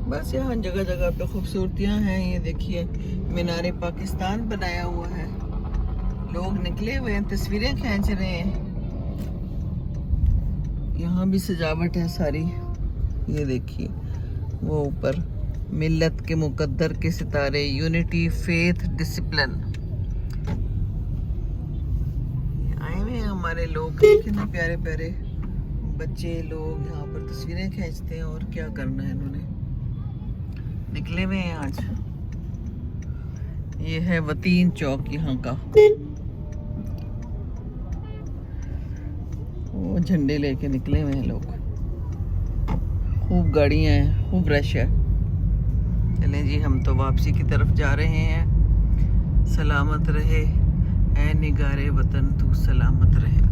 बस यहाँ जगह जगह पे खूबसूरतियाँ हैं। ये देखिए मीनारे पाकिस्तान बनाया हुआ है, लोग निकले हुए हैं, तस्वीरें खींच रहे हैं। यहाँ भी सजावट है सारी। ये देखिए वो ऊपर मिल्लत के मुकद्दर के सितारे, यूनिटी फेथ डिसिप्लिन। आए हुए हैं हमारे लोग, कितने प्यारे प्यारे बच्चे लोग यहाँ पर तस्वीरें खींचते हैं। और क्या करना है इन्होंने, निकले हुए हैं आज। ये है वतीन चौक यहाँ का। वो झंडे लेके निकले हुए हैं लोग, खूब गाड़ियां हैं, खूब रश है। चलें जी, हम तो वापसी की तरफ जा रहे हैं। सलामत रहे ऐ निगारे वतन, तू सलामत रहे।